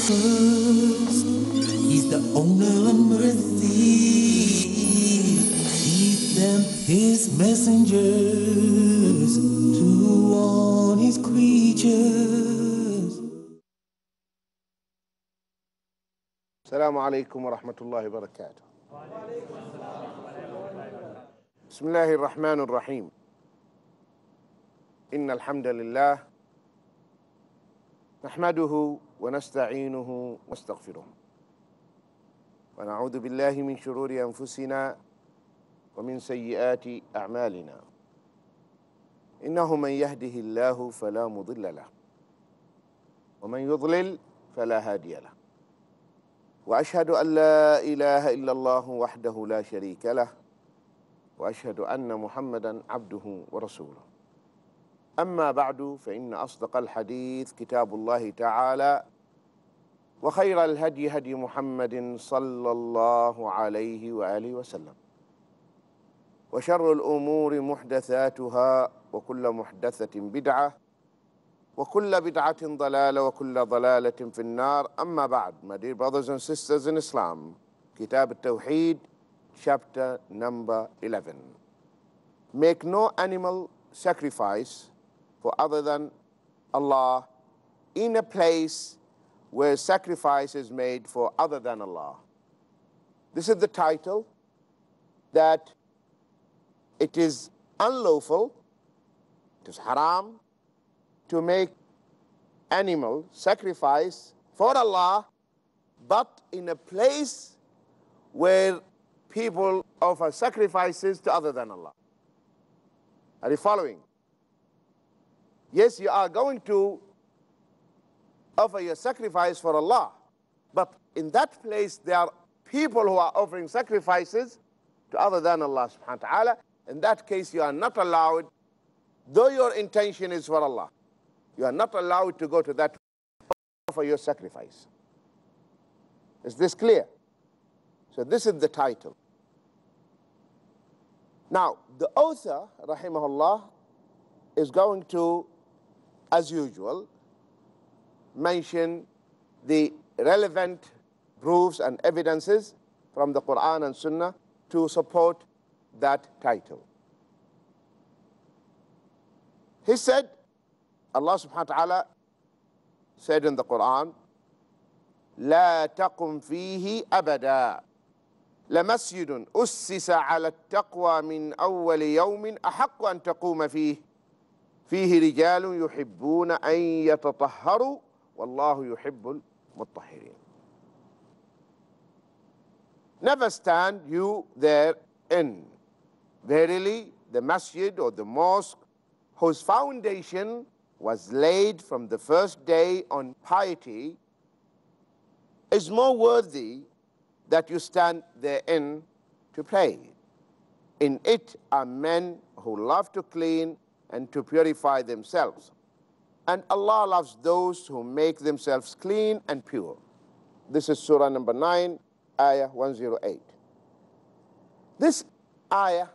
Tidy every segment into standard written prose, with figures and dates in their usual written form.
first. He's the owner of mercy. He's them his messengers to warn his creatures. السلام عليكم ورحمة الله وبركاته. بسم الله الرحمن الرحيم. إن الحمد لله نحمده ونستعينه ونستغفره ونعوذ بالله من شرور أنفسنا ومن سيئات أعمالنا. إنه من يهده الله فلا مضل له ومن يضلل فلا هادي له. وأشهد أن لا إله إلا الله وحده لا شريك له وأشهد أن محمدًا عبده ورسوله. أما بعد فإن أصدق الحديث كتاب الله تعالى وخير الهدي هدي محمد صلى الله عليه وآله وسلم وشر الأمور محدثاتها وكل محدثة بدعة وكل بدعة ضلالة وكل ضلالة في النار. أما بعد, my dear brothers and sisters in Islam, Kitab Tawheed, chapter number 11. Make no animal sacrifice for other than Allah in a place where sacrifice is made for other than Allah. This is the title, that it is unlawful, it is haram to make animal sacrifice for Allah, but in a place where people offer sacrifices to other than Allah. Are you following? Yes, you are going to offer your sacrifice for Allah, but in that place there are people who are offering sacrifices to other than Allah subhanahu wa ta'ala. In that case, you are not allowed, though your intention is for Allah, you are not allowed to go to that for your sacrifice. Is this clear? So this is the title. Now, the author, rahimahullah, is going to, as usual, mention the relevant proofs and evidences from the Quran and Sunnah to support that title. He said, Allah subhanahu wa ta'ala said in the Quran, لا تقم فيه أبدا لمسجد أسس على التقوى من أول يوم أحق أن تقوم فيه رجال يحبون أن يتطهروا والله يحب المطهرين. Never stand you therein. Verily, the masjid or the mosque whose foundation was laid from the first day on piety is more worthy that you stand therein to pray. In it are men who love to clean and to purify themselves, and Allah loves those who make themselves clean and pure. This is Surah number 9, Ayah 108. This ayah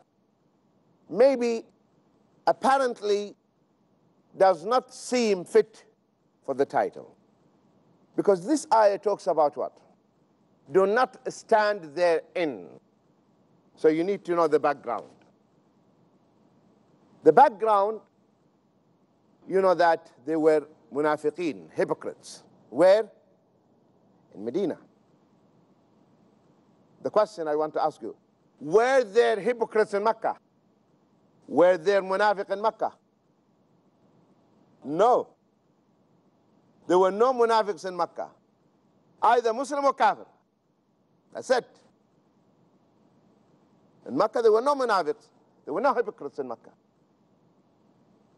maybe apparently does not seem fit for the title, because this ayah talks about what? Do not stand therein. So you need to know the background. The background, you know that they were munafiqeen, hypocrites. Where? In Medina. The question I want to ask you, were there hypocrites in Mecca? Were there munafiq in Mecca? No. There were no munafiqs in Mecca, either Muslim or Kafir. That's it. In Mecca there were no munafiqs. There were no hypocrites in Mecca.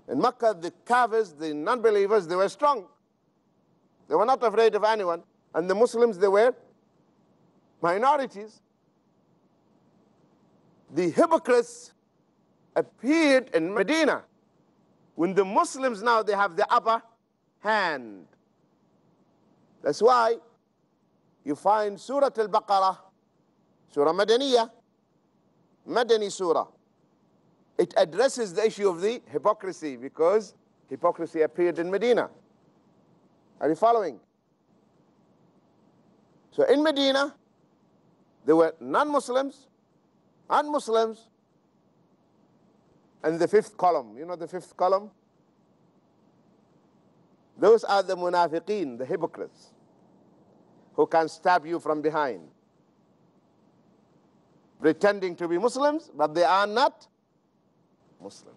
In Mecca, the Kafirs, the non-believers, they were strong. They were not afraid of anyone. And the Muslims, they were minorities. The hypocrites appeared in Medina, when the Muslims now, they have the upper hand. That's why you find Surah Al-Baqarah, Surah Madaniyah, Madani Surah. It addresses the issue of the hypocrisy, because hypocrisy appeared in Medina. Are you following? So in Medina, there were non-Muslims and Muslims. And the fifth column, you know the fifth column? Those are the munafiqeen, the hypocrites, who can stab you from behind, pretending to be Muslims, but they are not Muslim.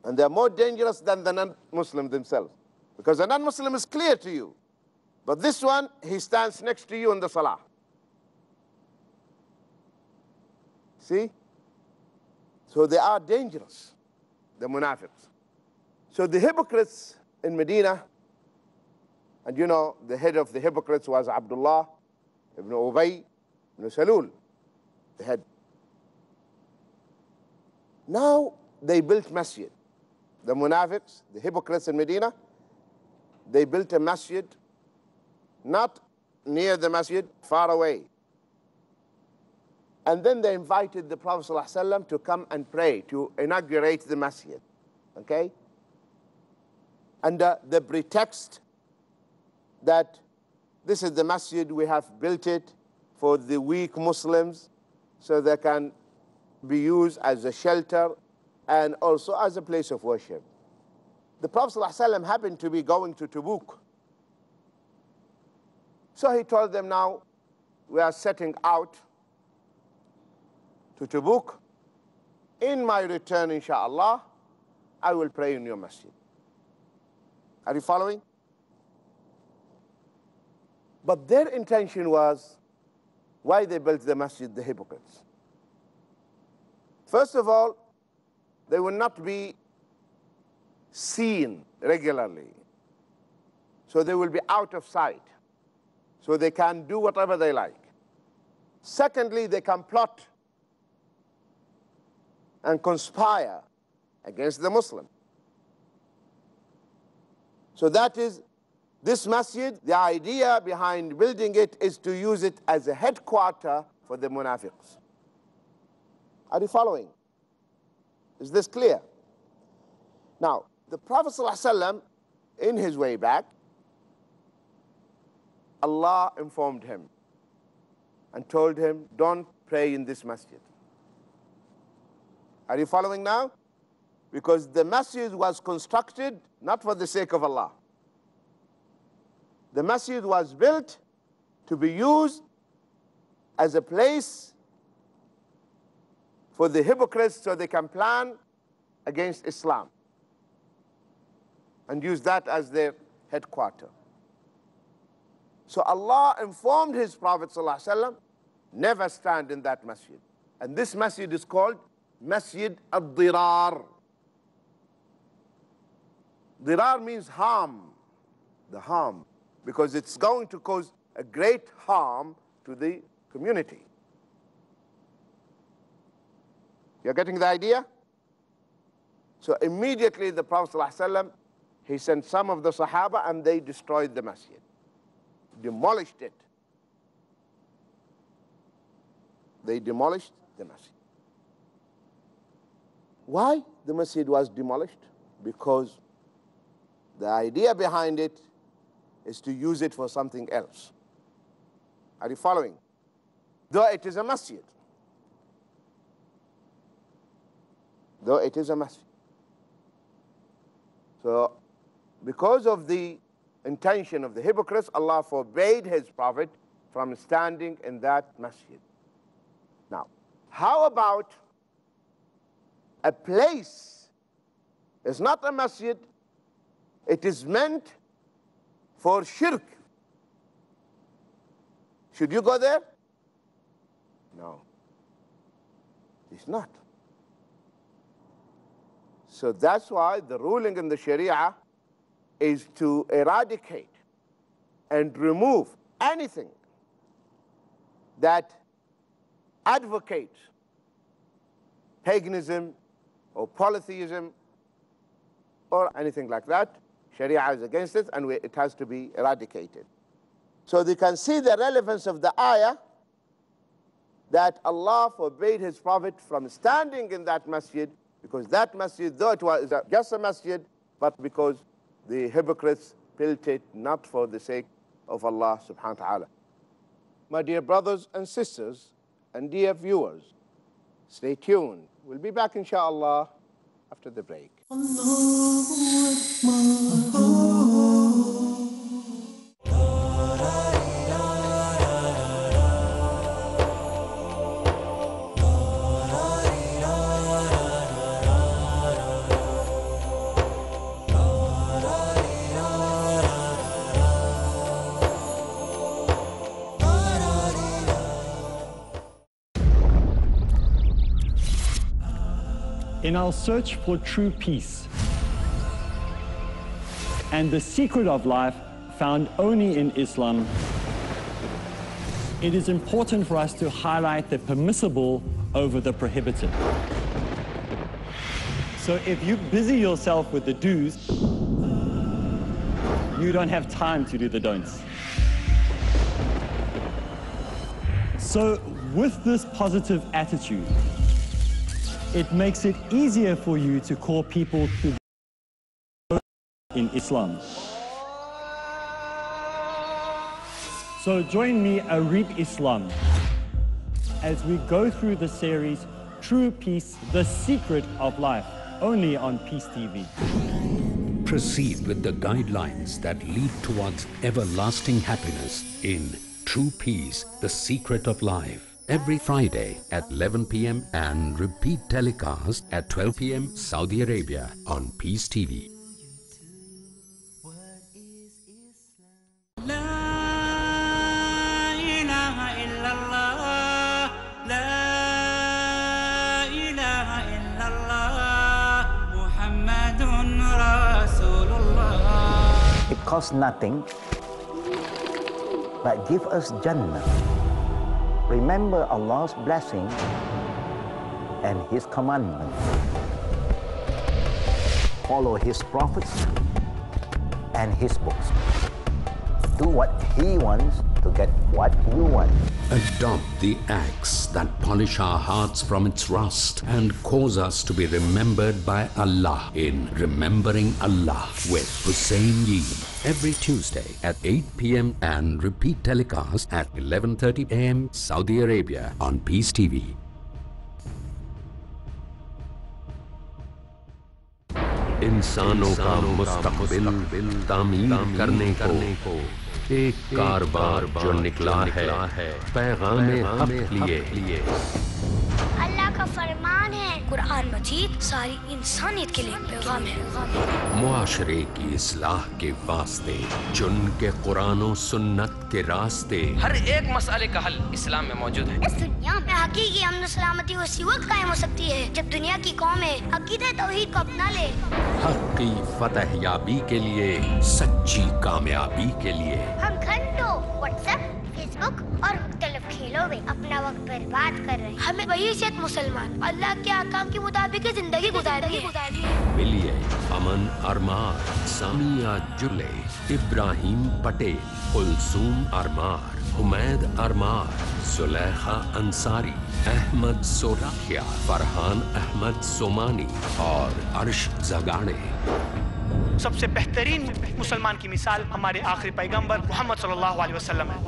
And they are more dangerous than the non-Muslim themselves. Because the non-Muslim is clear to you. But this one, he stands next to you in the salah. See? So they are dangerous, the munafiqs. So the hypocrites in Medina, and you know, the head of the hypocrites was Abdullah ibn Ubay ibn Salul, the head. Now they built masjid. The munafiqs, the hypocrites in Medina, they built a masjid, not near the masjid, far away. And then they invited the Prophet ﷺ to come and pray, to inaugurate the masjid, okay? Under the pretext that this is the masjid, we have built it for the weak Muslims so they can be used as a shelter and also as a place of worship. The Prophet ﷺ happened to be going to Tabuk. So he told them, now we are setting out to Tabuk. In my return, inshallah, I will pray in your masjid. Are you following? But their intention was, why they built the masjid, the hypocrites. First of all, they will not be seen regularly. So they will be out of sight. So they can do whatever they like. Secondly, they can plot and conspire against the Muslim. So that is, this masjid, the idea behind building it is to use it as a headquarter for the munafiqs. Are you following? Is this clear? Now, the Prophet ﷺ, in his way back, Allah informed him and told him, don't pray in this masjid. Are you following now? Because the masjid was constructed not for the sake of Allah. The masjid was built to be used as a place for the hypocrites so they can plan against Islam and use that as their headquarter. So Allah informed His Prophet ﷺ, never stand in that masjid. And this masjid is called Masjid al-Dirar. Dirar means harm, the harm, because it's going to cause a great harm to the community. You're getting the idea? So immediately the Prophet ﷺ, he sent some of the Sahaba and they destroyed the masjid, demolished it. They demolished the masjid. Why the masjid was demolished? Because the idea behind it is to use it for something else. Are you following? Though it is a masjid. Though it is a masjid. So, because of the intention of the hypocrites, Allah forbade His Prophet from standing in that masjid. Now, how about a place? It's not a masjid. It is meant for shirk. Should you go there? No. It's not. So that's why the ruling in the Sharia is to eradicate and remove anything that advocates paganism or polytheism or anything like that. Sharia is against it and it has to be eradicated. So they can see the relevance of the ayah that Allah forbade His Prophet from standing in that masjid, because that masjid, though it was just a masjid, but because the hypocrites built it not for the sake of Allah subhanahu wa ta'ala. My dear brothers and sisters and dear viewers, stay tuned. We'll be back, inshallah, after the break. In our search for true peace and the secret of life found only in Islam, it is important for us to highlight the permissible over the prohibited. So if you busy yourself with the do's, you don't have time to do the don'ts. So with this positive attitude, it makes it easier for you to call people to in Islam. So join me, Arib Islam, as we go through the series True Peace, the Secret of Life, only on Peace TV. Proceed with the guidelines that lead towards everlasting happiness in True Peace, the Secret of Life. Every Friday at 11 p.m. and repeat telecast at 12 p.m. Saudi Arabia on Peace TV. It costs nothing, but give us Jannah. Remember Allah's blessing and His commandments. Follow His prophets and His books. Do what He wants to get what you want. Adopt the acts that polish our hearts from its rust and cause us to be remembered by Allah in Remembering Allah with Hussein Yee. Every Tuesday at 8 p.m. and repeat telecast at 11:30 a.m. Saudi Arabia on Peace TV. इंसानों का मुस्तक़बिल तामीर करने को एक कारवां जो निकला है पैगाम हक़ लिए। अल्लाह का फरमान है, कुरान मजीद सारी इंसानियत के लिए पैगाम है। मुआशरे की इस्लाह के वास्ते चुन के कुरान और सुन्नत के रास्ते। हर एक मसले का हल इस्लाम में मौजूद है। इस दुनिया में हकीकी अमन सलामती उसी वक्त कायम हो सकती है जब दुनिया की कौमें अकीदे तौहीद को अपना ले। हक़ की फतह याबी के लिए, सच्ची कामयाबी के लिए हम घंटों व्हाट्सएप, फेसबुक और मुख्तलिफ खेलों में अपना वक्त बर्बाद कर रहे हैं। हमें वही सेहत मुसलमान अल्लाह के अहकाम के मुताबिक जिंदगी गुजारनी है। मिलिए अमन अरमार, सामिया जुले, इब्राहिम पटेल, कुलसूम अरमार, हुमैद अरमार, सुलेखा अंसारी, अहमद सोराखिया, फरहान अहमद सोमानी और अर्श जगाड़े। सबसे बेहतरीन मुसलमान की मिसाल हमारे आखिरी पैगंबर मोहम्मद सल्लल्लाहु अलैहि वसल्लम है।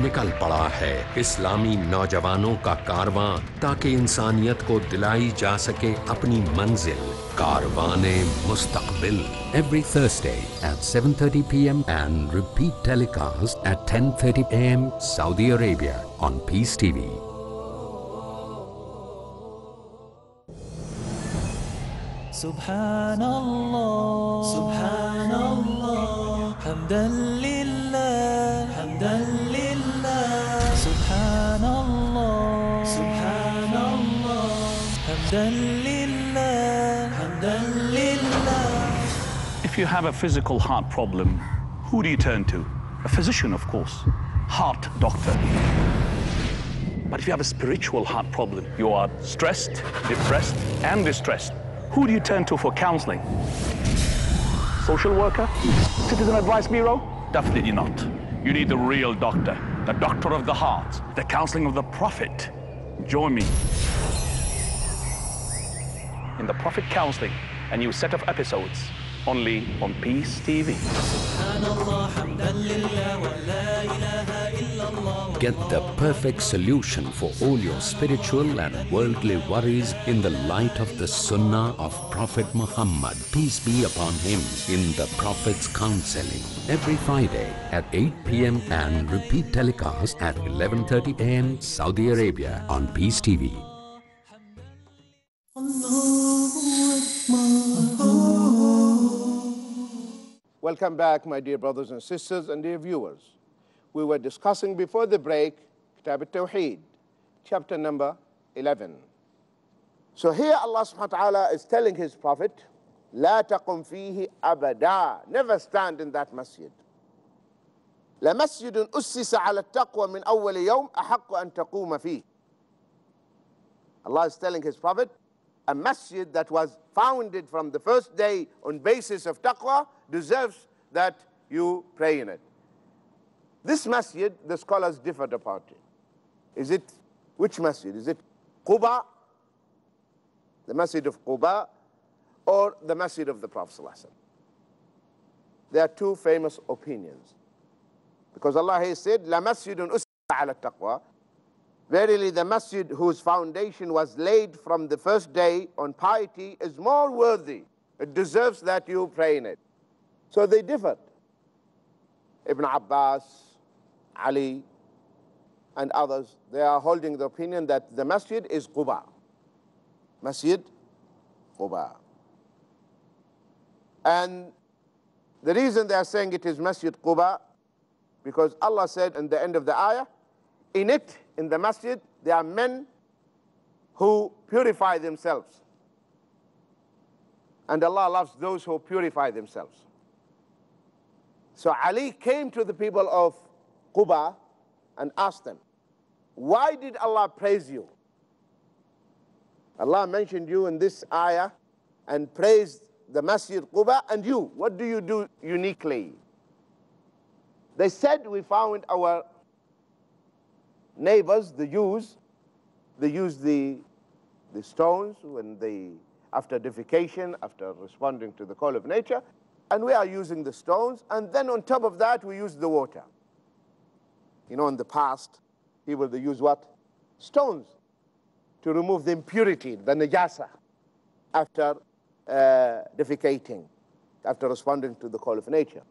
निकल पड़ा है इस्लामी नौजवानों का कारवां ताकि इंसानियत को दिलाई जा सके अपनी मंजिल। कारवाने मुस्तक़बिल every Thursday at 7:30 p.m. and repeat telecast at 10:30 a.m. Saudi Arabia on Peace TV. Subhanallah, Subhanallah, Hamdan Lillah, Hamdan Lillah, Subhanallah, Subhanallah, Hamdan Lillah, Hamdan Lillah. If you have a physical heart problem, who do you turn to? A physician, of course, heart doctor. But if you have a spiritual heart problem, you are stressed, depressed, and distressed, who do you turn to for counseling? Social worker? Citizen Advice Bureau? Definitely not. You need the real doctor, the doctor of the heart, the counseling of the Prophet. Join me in the Prophet Counseling, a new set of episodes only on Peace TV. Get the perfect solution for all your spiritual and worldly worries in the light of the Sunnah of Prophet Muhammad, peace be upon him, in the Prophet's Counseling. Every Friday at 8 p.m. and repeat telecast at 11:30 a.m. Saudi Arabia on Peace TV. Welcome back, my dear brothers and sisters and dear viewers. We were discussing before the break Kitab Tawheed, chapter number 11. So here Allah subhanahu wa ta'ala is telling his prophet, لا تقم فيه أبدا, never stand in that masjid. لمسجد أسس على التقوى من أول يوم أحق أن تقوم فيه. Allah is telling his prophet, a masjid that was founded from the first day on basis of taqwa deserves that you pray in it. This masjid, the scholars differed about it. Is it, which masjid? Is it Quba, the masjid of Quba, or the masjid of the Prophet ﷺ? There are two famous opinions. Because Allah has said, La masjidun ussisa ala taqwa. Verily the masjid whose foundation was laid from the first day on piety is more worthy. It deserves that you pray in it. So they differed. Ibn Abbas, Ali, and others, they are holding the opinion that the masjid is Quba. Masjid Quba. And the reason they are saying it is Masjid Quba, because Allah said in the end of the ayah, in it, in the masjid, there are men who purify themselves. And Allah loves those who purify themselves. So Ali came to the people of Quba and asked them, why did Allah praise you? Allah mentioned you in this ayah and praised the Masjid Quba, and you, what do you do uniquely? They said, we found our neighbors, the Jews, they use the stones when they, after defecation, after responding to the call of nature, and we are using the stones, and then on top of that we use the water. You know, in the past, people, they use what? Stones to remove the impurity, the najasa, after defecating, after responding to the call of nature.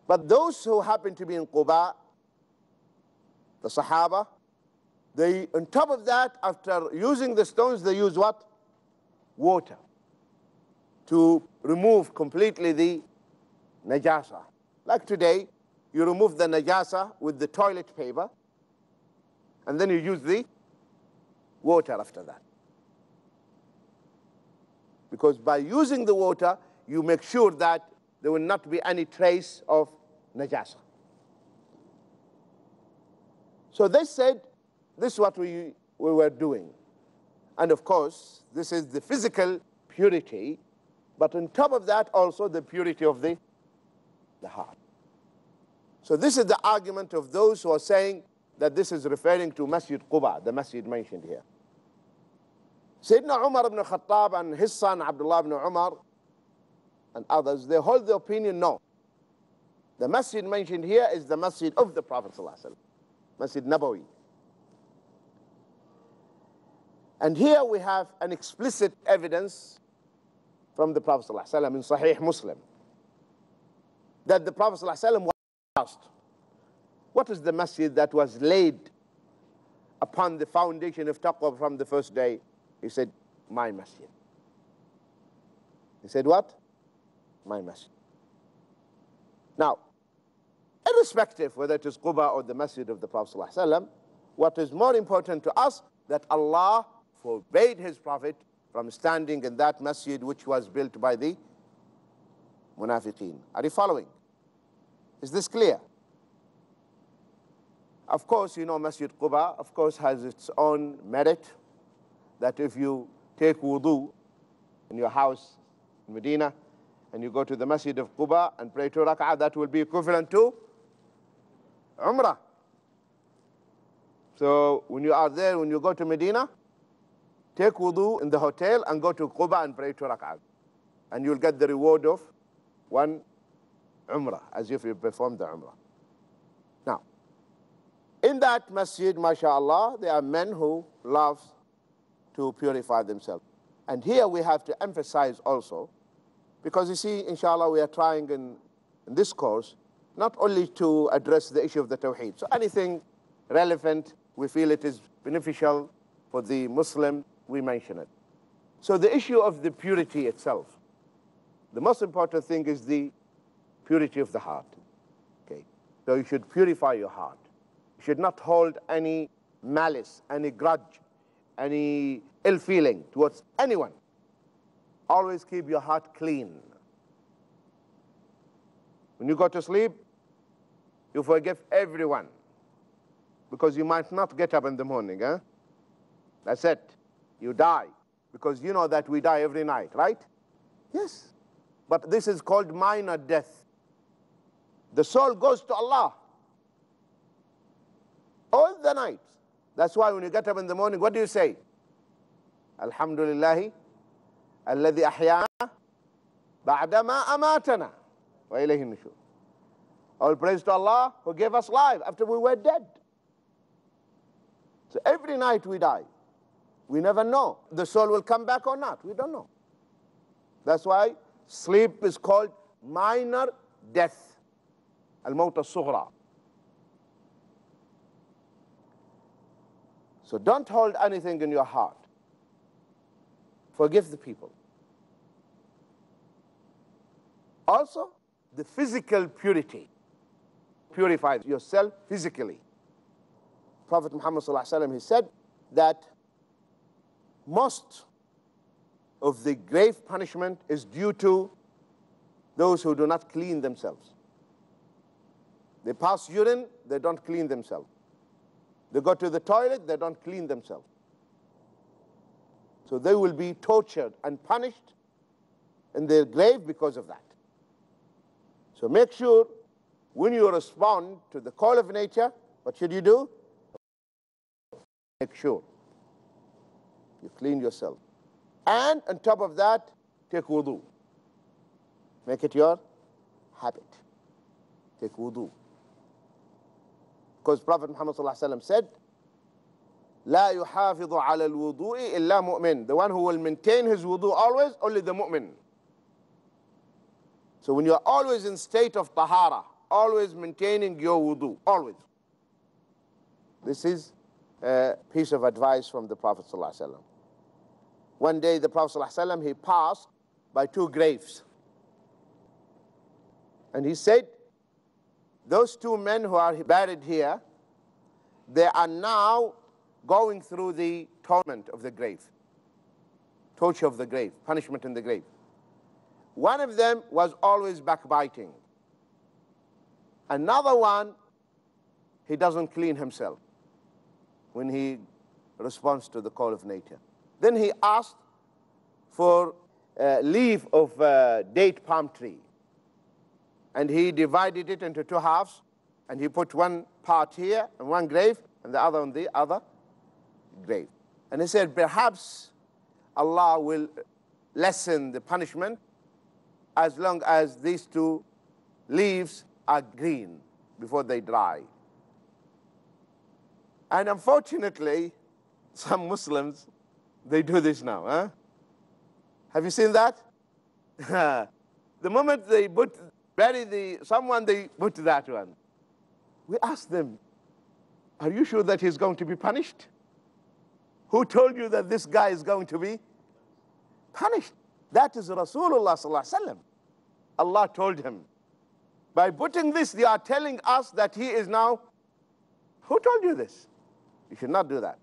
But those who happen to be in Quba, the Sahaba, they, on top of that, after using the stones, they use what? Water, to remove completely the najasa. Like today, you remove the najasa with the toilet paper, and then you use the water after that. Because by using the water, you make sure that there will not be any trace of najasa. So they said, this is what we were doing. And of course, this is the physical purity, but on top of that also the purity of the heart. So this is the argument of those who are saying that this is referring to Masjid Quba, the masjid mentioned here. Sayyidina Umar ibn Khattab and his son Abdullah ibn Umar and others, they hold the opinion, no. The masjid mentioned here is the masjid of the Prophet ﷺ, Masjid Nabawi. And here we have an explicit evidence from the Prophet ﷺ in Sahih Muslim that the Prophet ﷺ was asked, what is the masjid that was laid upon the foundation of taqwa from the first day? He said, my masjid. He said what? My masjid. Now, irrespective whether it is Quba or the masjid of the Prophet ﷺ, what is more important to us, that Allah forbade his prophet from standing in that masjid which was built by the munafiqeen. Are you following? Is this clear? Of course, you know, Masjid Quba, of course, has its own merit, that if you take wudu in your house in Medina and you go to the Masjid of Quba and pray 2 rak'ah, that will be equivalent to Umrah. So when you are there, when you go to Medina, take wudu in the hotel and go to Quba and pray 2 rak'ah. and you'll get the reward of one Umrah, as if you performed the Umrah. Now, in that masjid, mashallah, there are men who love to purify themselves. And here we have to emphasize also, because you see, inshallah, we are trying in this course not only to address the issue of the Tawheed. So anything relevant, we feel it is beneficial for the Muslim, we mention it. So the issue of the purity itself, the most important thing is the purity of the heart. Okay? So you should purify your heart. You should not hold any malice, any grudge, any ill feeling towards anyone. Always keep your heart clean. When you go to sleep, you forgive everyone, because you might not get up in the morning. That's it. You die, because you know that we die every night, right? Yes. But this is called minor death. The soul goes to Allah all the night. That's why when you get up in the morning, what do you say? Alhamdulillahi alladhi ahyana ba'dama amatana wa ilayhi nushur. All praise to Allah who gave us life after we were dead. So every night we die. We never know the soul will come back or not. We don't know. That's why sleep is called minor death. Al-Mawt al-Sughra. So don't hold anything in your heart. Forgive the people. Also, the physical purity. Purify yourself physically. Prophet Muhammad ﷺ, he said that most of the grave punishment is due to those who do not clean themselves. They pass urine, they don't clean themselves. They go to the toilet, they don't clean themselves. So they will be tortured and punished in their grave because of that. So make sure when you respond to the call of nature, what should you do? Make sure you clean yourself. And on top of that, take wudu. Make it your habit. Take wudu. Because Prophet Muhammad ﷺ said, لا يحافظ على الوضوء إلا مؤمن. The one who will maintain his wudu always, only the mu'min. So when you're always in state of tahara, always maintaining your wudu, always. This is a piece of advice from the Prophet ﷺ. One day the Prophet ﷺ, he passed by two graves. And he said, those two men who are buried here, they are now going through the torment of the grave, torture of the grave, punishment in the grave. One of them was always backbiting. Another one, he doesn't clean himself when he responds to the call of nature. Then he asked for a leaf of date palm tree. And he divided it into two halves, and he put one part here and one grave, and the other on the other grave. And he said, perhaps Allah will lessen the punishment as long as these two leaves are green before they dry. And unfortunately, some Muslims, they do this now. Huh? Have you seen that? The moment they bury someone, they put that one. We ask them, are you sure that he's going to be punished? Who told you that this guy is going to be punished? That is Rasulullah sallallahu alaihi wasallam. Allah told him. By putting this, they are telling us that he is now. Who told you this? You should not do that.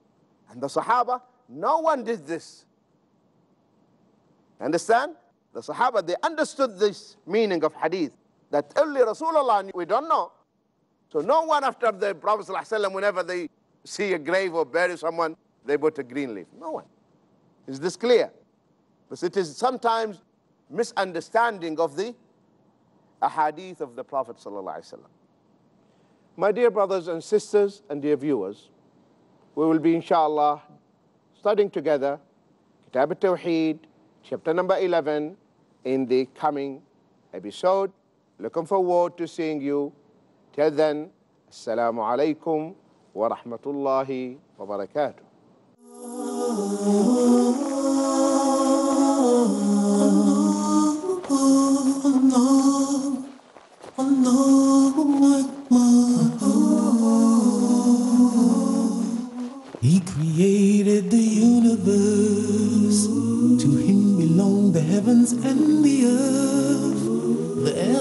And the Sahaba, no one did this. Understand? The Sahaba, they understood this meaning of hadith, that only Rasulullah, we don't know. So no one after the Prophet ﷺ, whenever they see a grave or bury someone, they put a green leaf. No one. Is this clear? Because it is sometimes misunderstanding of the ahadith of the Prophet ﷺ. My dear brothers and sisters and dear viewers, we will be inshallah studying together Kitab Tawheed, chapter number 11, in the coming episode. Looking forward to seeing you. Till then, Assalamu alaikum wa rahmatullahi wa barakatuh. He created the universe. To him belong the heavens and the earth. The